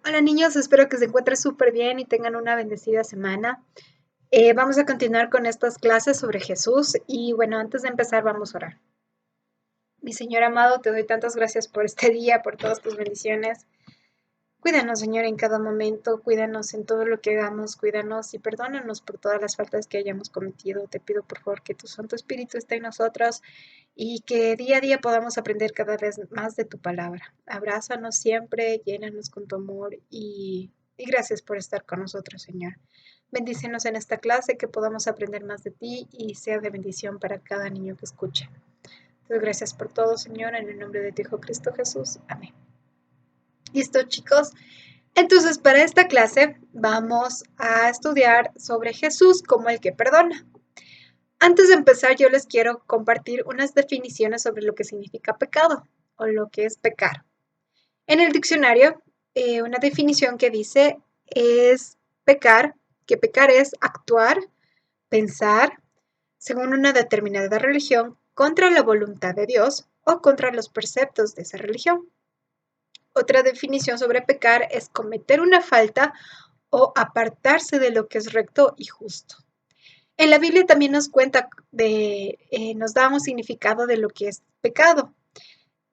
Hola niños, espero que se encuentren súper bien y tengan una bendecida semana. Vamos a continuar con estas clases sobre Jesús y bueno, antes de empezar vamos a orar. Mi Señor amado, te doy tantas gracias por este día, por todas tus bendiciones. Cuídanos, Señor, en cada momento, cuídanos en todo lo que hagamos, cuídanos y perdónanos por todas las faltas que hayamos cometido. Te pido por favor que tu Santo Espíritu esté en nosotros y que día a día podamos aprender cada vez más de tu palabra. Abrázanos siempre, llénanos con tu amor y gracias por estar con nosotros, Señor. Bendícenos en esta clase, que podamos aprender más de ti y sea de bendición para cada niño que escuche. Te doy gracias por todo, Señor, en el nombre de tu Hijo Cristo Jesús. Amén. Listo, chicos. Entonces, para esta clase vamos a estudiar sobre Jesús como el que perdona. Antes de empezar, yo les quiero compartir unas definiciones sobre lo que significa pecado o lo que es pecar. En el diccionario, una definición que dice es pecar, que pecar es actuar, pensar, según una determinada religión, contra la voluntad de Dios o contra los preceptos de esa religión. Otra definición sobre pecar es cometer una falta o apartarse de lo que es recto y justo. En la Biblia también nos da un significado de lo que es pecado.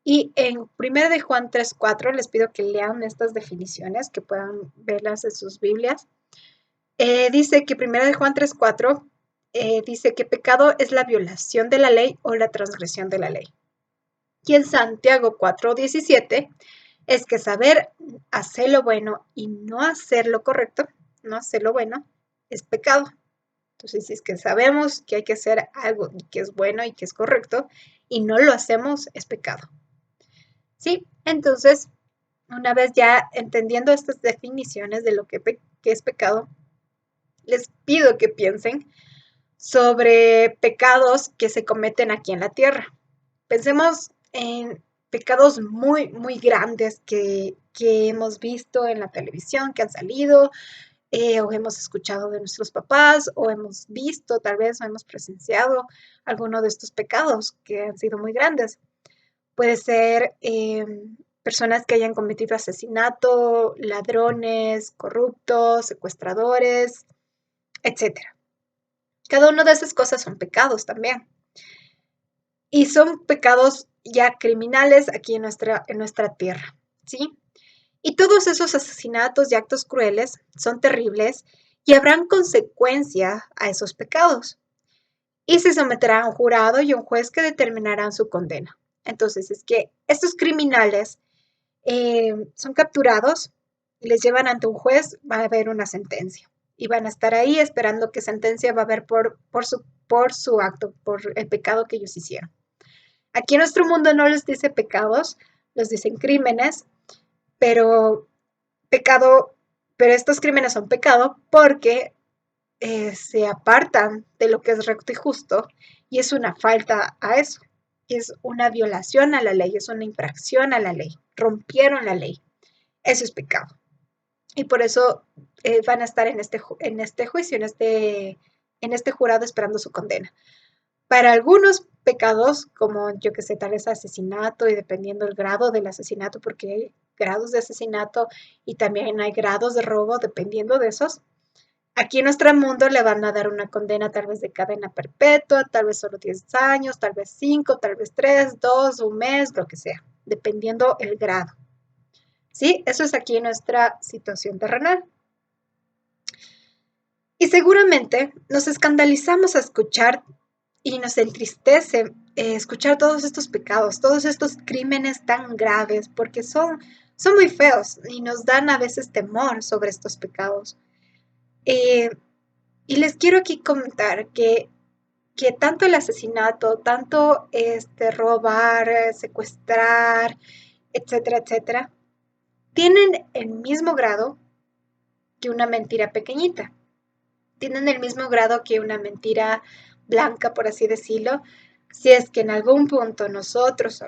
Y en 1 de Juan 3:4 les pido que lean estas definiciones, que puedan verlas en sus Biblias. Dice que 1 de Juan 3:4 dice que pecado es la violación de la ley o la transgresión de la ley. Y en Santiago 4:17 es que saber hacer lo bueno y no hacer lo correcto, no hacer lo bueno, es pecado. Entonces, si es que sabemos que hay que hacer algo y que es bueno y que es correcto y no lo hacemos, es pecado. ¿Sí? Entonces, una vez ya entendiendo estas definiciones de lo que es pecado, les pido que piensen sobre pecados que se cometen aquí en la tierra. Pensemos en pecados muy, muy grandes que hemos visto en la televisión, que han salido, o hemos escuchado de nuestros papás, o hemos visto tal vez, o hemos presenciado alguno de estos pecados que han sido muy grandes. Puede ser personas que hayan cometido asesinato, ladrones, corruptos, secuestradores, etcétera. Cada una de esas cosas son pecados también. Y son pecados ya criminales aquí en nuestra tierra, ¿sí? Y todos esos asesinatos y actos crueles son terribles y habrán consecuencia a esos pecados. Y se someterá a un jurado y a un juez que determinarán su condena. Entonces, es que estos criminales son capturados y les llevan ante un juez, va a haber una sentencia. Y van a estar ahí esperando qué sentencia va a haber por su acto, por el pecado que ellos hicieron. Aquí en nuestro mundo no les dice pecados, los dicen crímenes, pero pecado, pero estos crímenes son pecado porque se apartan de lo que es recto y justo y es una falta a eso, es una violación a la ley, es una infracción a la ley, rompieron la ley, eso es pecado. Y por eso van a estar en este juicio, en este jurado esperando su condena. Para algunos pecados, como yo que sé, tal vez asesinato y dependiendo del grado del asesinato, porque hay grados de asesinato y también hay grados de robo, dependiendo de esos, aquí en nuestro mundo le van a dar una condena tal vez de cadena perpetua, tal vez solo 10 años, tal vez 5, tal vez 3, 2, un mes, lo que sea, dependiendo el grado. ¿Sí? Eso es aquí en nuestra situación terrenal. Y seguramente nos escandalizamos a escuchar y nos entristece escuchar todos estos pecados, todos estos crímenes tan graves, porque son muy feos y nos dan a veces temor sobre estos pecados. Eh, y les quiero aquí comentar que tanto el asesinato, tanto robar, secuestrar, etcétera, etcétera, tienen el mismo grado que una mentira pequeñita. Tienen el mismo grado que una mentira blanca, por así decirlo, si es que en algún punto nosotros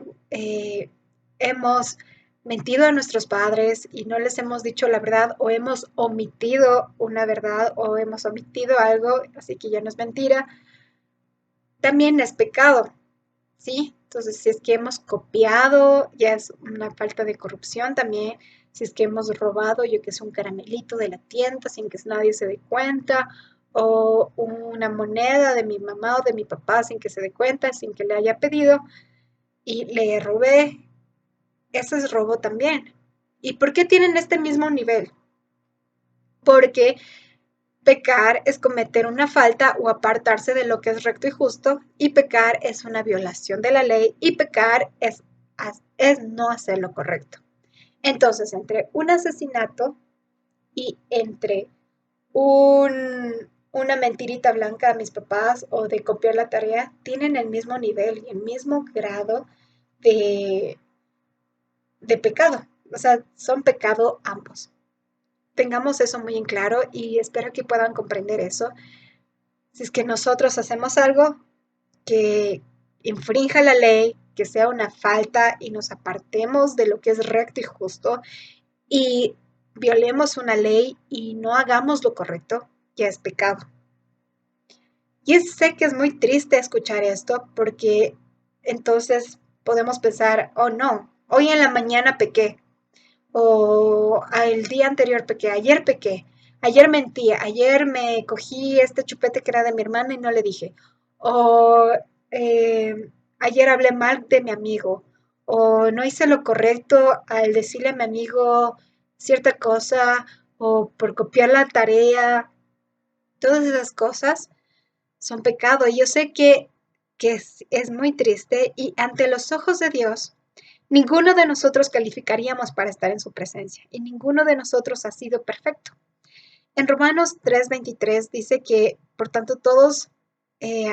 hemos mentido a nuestros padres y no les hemos dicho la verdad o hemos omitido una verdad o hemos omitido algo, así que ya no es mentira, también es pecado, ¿sí? Entonces, si es que hemos copiado, ya es una falta de corrupción también. si es que hemos robado, yo que sé, un caramelito de la tienda sin que nadie se dé cuenta, o una moneda de mi mamá o de mi papá sin que se dé cuenta, sin que le haya pedido, y le robé, ese es robo también. ¿Y por qué tienen este mismo nivel? Porque pecar es cometer una falta o apartarse de lo que es recto y justo, y pecar es una violación de la ley, y pecar es no hacer lo correcto. Entonces, entre un asesinato y entre una mentirita blanca a mis papás o de copiar la tarea, tienen el mismo nivel y el mismo grado de, de pecado. O sea, son pecado ambos. Tengamos eso muy en claro y espero que puedan comprender eso. Si es que nosotros hacemos algo que infrinja la ley, que sea una falta y nos apartemos de lo que es recto y justo y violemos una ley y no hagamos lo correcto, ya es pecado. Y sé que es muy triste escuchar esto porque entonces podemos pensar, oh no, hoy en la mañana pequé, o el día anterior pequé, ayer mentí, ayer me cogí este chupete que era de mi hermana y no le dije, o ayer hablé mal de mi amigo, o no hice lo correcto al decirle a mi amigo cierta cosa, o por copiar la tarea, todas esas cosas son pecado. Y yo sé que es muy triste y ante los ojos de Dios, ninguno de nosotros calificaríamos para estar en su presencia y ninguno de nosotros ha sido perfecto. En Romanos 3:23 dice que, por tanto, todos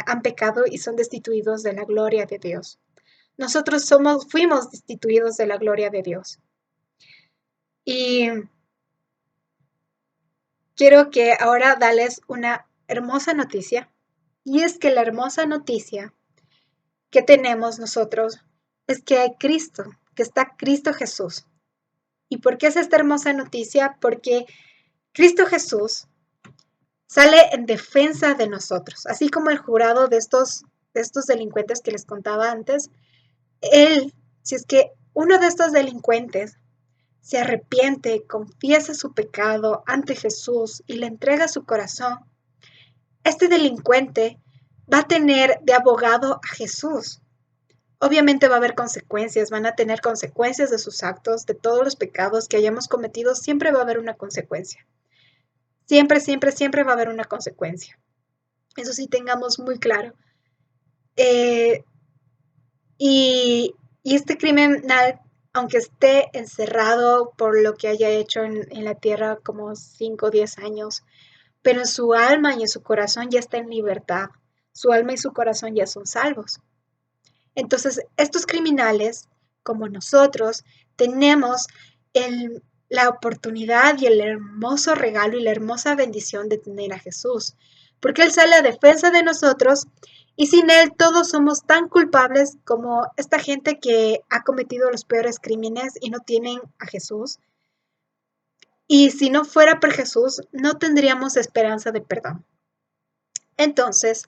han pecado y son destituidos de la gloria de Dios. Nosotros fuimos destituidos de la gloria de Dios. Y quiero que ahora darles una hermosa noticia. Y es que la hermosa noticia que tenemos nosotros es que hay Cristo, que está Cristo Jesús. ¿Y por qué es esta hermosa noticia? Porque Cristo Jesús sale en defensa de nosotros, así como el jurado de estos delincuentes que les contaba antes. Él, si es que uno de estos delincuentes se arrepiente, confiesa su pecado ante Jesús y le entrega su corazón, este delincuente va a tener de abogado a Jesús. Obviamente va a haber consecuencias, van a tener consecuencias de sus actos, de todos los pecados que hayamos cometido, siempre va a haber una consecuencia. Siempre, siempre, siempre va a haber una consecuencia. Eso sí tengamos muy claro. Eh, y este criminal, aunque esté encerrado por lo que haya hecho en la tierra como 5 o 10 años, pero en su alma y en su corazón ya está en libertad. Su alma y su corazón ya son salvos. Entonces, estos criminales, como nosotros, tenemos la oportunidad y el hermoso regalo y la hermosa bendición de tener a Jesús, porque Él sale a defensa de nosotros y sin Él todos somos tan culpables como esta gente que ha cometido los peores crímenes y no tienen a Jesús. Y si no fuera por Jesús, no tendríamos esperanza de perdón. Entonces,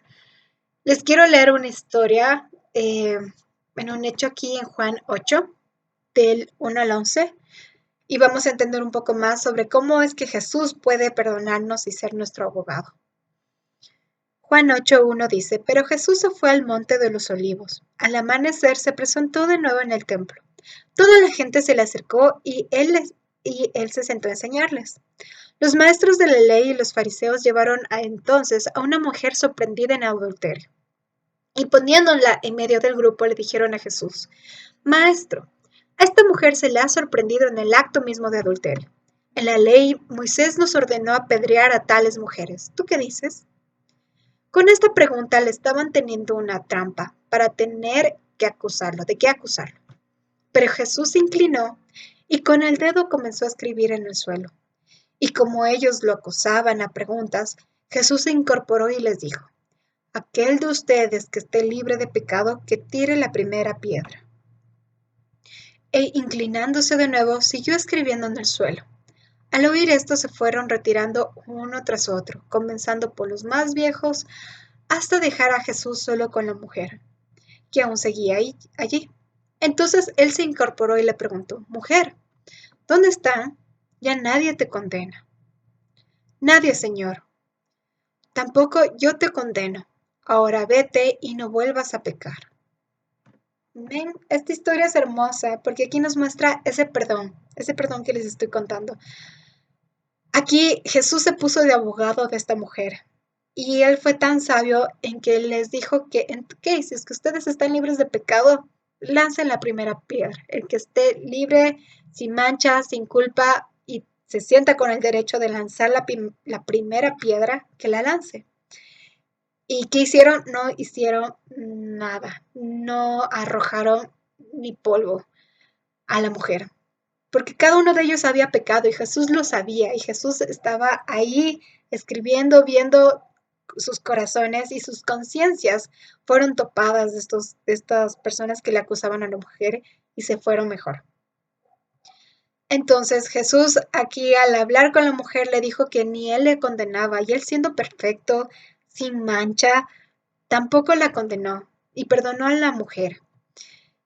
les quiero leer una historia, un hecho aquí en Juan 8, del 1 al 11, y vamos a entender un poco más sobre cómo es que Jesús puede perdonarnos y ser nuestro abogado. Juan 8:1 dice, pero Jesús se fue al monte de los olivos. Al amanecer se presentó de nuevo en el templo. Toda la gente se le acercó y él se sentó a enseñarles. Los maestros de la ley y los fariseos llevaron entonces a una mujer sorprendida en adulterio. Y poniéndola en medio del grupo le dijeron a Jesús, Maestro, a esta mujer se le ha sorprendido en el acto mismo de adulterio. En la ley, Moisés nos ordenó apedrear a tales mujeres. ¿Tú qué dices? Con esta pregunta le estaban teniendo una trampa para tener que acusarlo, de qué acusarlo. Pero Jesús se inclinó y con el dedo comenzó a escribir en el suelo. Y como ellos lo acusaban a preguntas, Jesús se incorporó y les dijo, aquel de ustedes que esté libre de pecado, que tire la primera piedra. E inclinándose de nuevo, siguió escribiendo en el suelo. Al oír esto se fueron retirando uno tras otro, comenzando por los más viejos, hasta dejar a Jesús solo con la mujer, que aún seguía allí. Entonces él se incorporó y le preguntó, Mujer, ¿Dónde están? Ya nadie te condena. Nadie, Señor. Tampoco yo te condeno. Ahora vete y no vuelvas a pecar. Ven, esta historia es hermosa porque aquí nos muestra ese perdón que les estoy contando. Aquí Jesús se puso de abogado de esta mujer y él fue tan sabio en que les dijo que, ¿qué? Si es que ustedes están libres de pecado, lancen la primera piedra. El que esté libre, sin mancha, sin culpa y se sienta con el derecho de lanzar la primera piedra, que la lance. ¿Y qué hicieron? No hicieron nada, no arrojaron ni polvo a la mujer, porque cada uno de ellos había pecado y Jesús lo sabía y Jesús estaba ahí escribiendo, viendo sus corazones y sus conciencias fueron topadas de estas personas que le acusaban a la mujer y se fueron mejor. Entonces Jesús aquí al hablar con la mujer le dijo que ni él le condenaba y él siendo perfecto, sin mancha, tampoco la condenó y perdonó a la mujer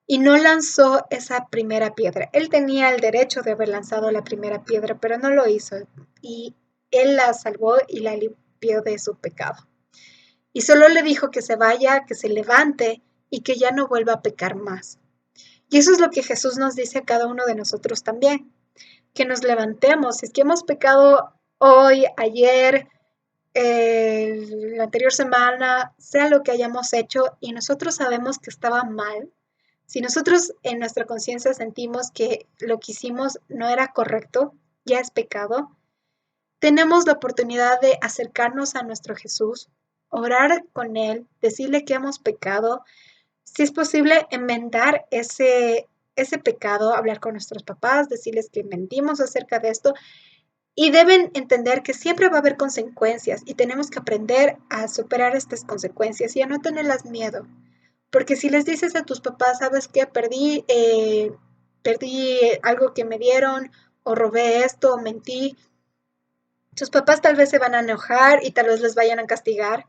y no lanzó esa primera piedra. Él tenía el derecho de haber lanzado la primera piedra, pero no lo hizo y él la salvó y la limpió de su pecado. Y solo le dijo que se vaya, que se levante y que ya no vuelva a pecar más. Y eso es lo que Jesús nos dice a cada uno de nosotros también, que nos levantemos. Si es que hemos pecado hoy, ayer, la anterior semana, sea lo que hayamos hecho y nosotros sabemos que estaba mal, si nosotros en nuestra conciencia sentimos que lo que hicimos no era correcto, ya es pecado, tenemos la oportunidad de acercarnos a nuestro Jesús, orar con Él, decirle que hemos pecado, si es posible enmendar ese pecado, hablar con nuestros papás, decirles que mentimos acerca de esto y deben entender que siempre va a haber consecuencias y tenemos que aprender a superar estas consecuencias y a no tenerlas miedo. Porque si les dices a tus papás, ¿sabes qué? Perdí algo que me dieron, o robé esto, o mentí, tus papás tal vez se van a enojar y tal vez les vayan a castigar,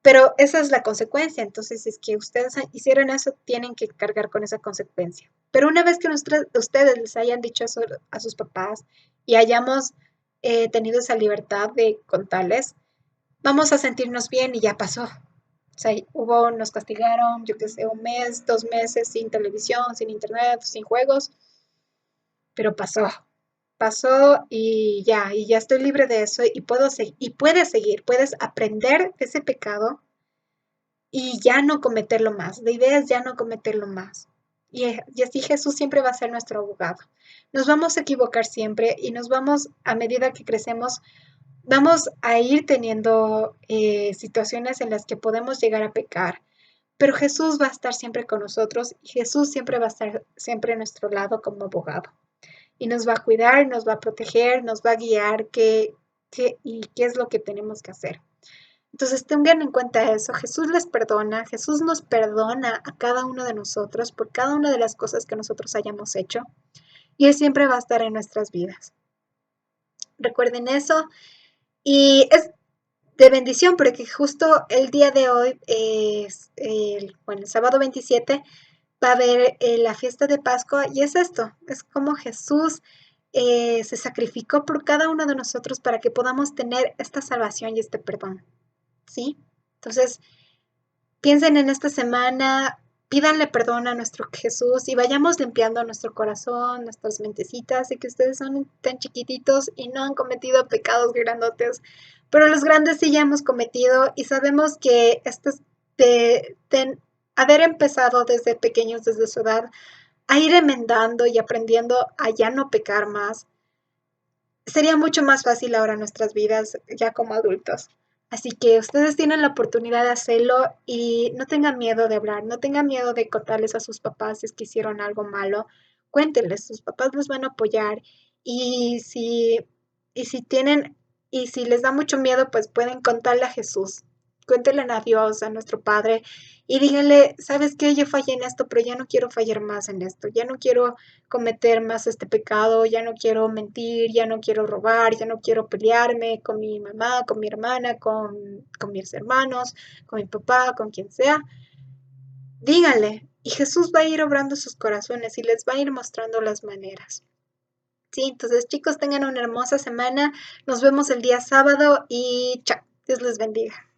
pero esa es la consecuencia. Entonces, si es que ustedes hicieron eso, tienen que cargar con esa consecuencia. Pero una vez que ustedes les hayan dicho eso a sus papás y hayamos tenido esa libertad de contarles, vamos a sentirnos bien y ya pasó. O sea, nos castigaron, yo qué sé, un mes, 2 meses sin televisión, sin internet, sin juegos, pero pasó y ya estoy libre de eso y puedo seguir, y puedes seguir, puedes aprender de ese pecado y ya no cometerlo más. La idea es ya no cometerlo más. Y así Jesús siempre va a ser nuestro abogado. Nos vamos a equivocar siempre y nos vamos, a medida que crecemos, vamos a ir teniendo situaciones en las que podemos llegar a pecar, pero Jesús va a estar siempre con nosotros y Jesús siempre va a estar siempre a nuestro lado como abogado. Y nos va a cuidar, nos va a proteger, nos va a guiar y qué es lo que tenemos que hacer. Entonces tengan en cuenta eso, Jesús les perdona, Jesús nos perdona a cada uno de nosotros por cada una de las cosas que nosotros hayamos hecho y Él siempre va a estar en nuestras vidas. Recuerden eso y es de bendición porque justo el día de hoy, el sábado 27, va a haber la fiesta de Pascua y es esto, es como Jesús se sacrificó por cada uno de nosotros para que podamos tener esta salvación y este perdón, ¿sí? Entonces, piensen en esta semana, pídanle perdón a nuestro Jesús y vayamos limpiando nuestro corazón, nuestras mentecitas. Sé que ustedes son tan chiquititos y no han cometido pecados grandotes, pero los grandes sí ya hemos cometido y sabemos que esto es de haber empezado desde pequeños, desde su edad, a ir enmendando y aprendiendo a ya no pecar más, sería mucho más fácil ahora nuestras vidas ya como adultos. Así que ustedes tienen la oportunidad de hacerlo y no tengan miedo de hablar, no tengan miedo de contarles a sus papás si es que hicieron algo malo. Cuéntenles, sus papás los van a apoyar y y si tienen, y si les da mucho miedo, pues pueden contarle a Jesús. Cuéntenle a Dios, a nuestro Padre, y díganle, ¿sabes qué? Yo fallé en esto, pero ya no quiero fallar más en esto, ya no quiero cometer más este pecado, ya no quiero mentir, ya no quiero robar, ya no quiero pelearme con mi mamá, con mi hermana, con mis hermanos, con mi papá, con quien sea. Díganle, y Jesús va a ir obrando sus corazones y les va a ir mostrando las maneras. Sí, entonces chicos, tengan una hermosa semana. Nos vemos el día sábado y chao. Dios les bendiga.